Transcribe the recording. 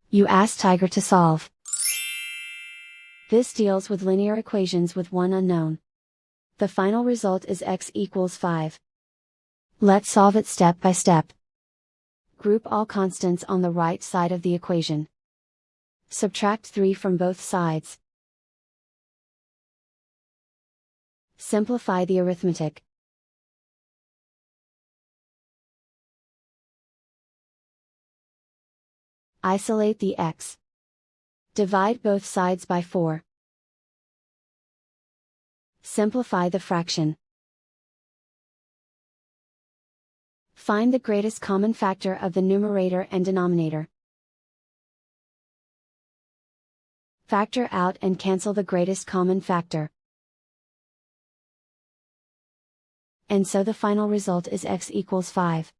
You ask Tiger to solve. This deals with linear equations with one unknown. The final result is x equals 5. Let's solve it step by step. Group all constants on the right side of the equation. Subtract 3 from both sides. Simplify the arithmetic. Isolate the x. Divide both sides by 4. Simplify the fraction. Find the greatest common factor of the numerator and denominator. Factor out and cancel the greatest common factor. And so the final result is x equals 5.